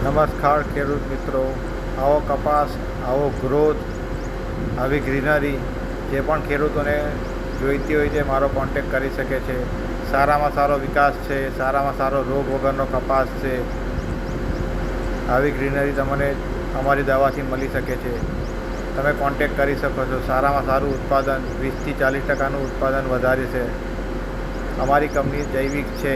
નમસ્કાર ખેડૂત મિત્રો, આવો કપાસ, આવો ગ્રોથ, આવી ગ્રીનરી જે પણ ખેડૂતોને જોઈતી હોય તે મારો કોન્ટેક કરી શકે છે. સારામાં સારો વિકાસ છે, સારામાં સારો રોગ વગરનો કપાસ છે. આવી ગ્રીનરી તમને અમારી દવાથી મળી શકે છે. તમે કોન્ટેક કરી શકો છો. સારામાં સારું ઉત્પાદન 20 થી 40% ઉત્પાદન વધારે છે. અમારી કંપની જૈવિક છે.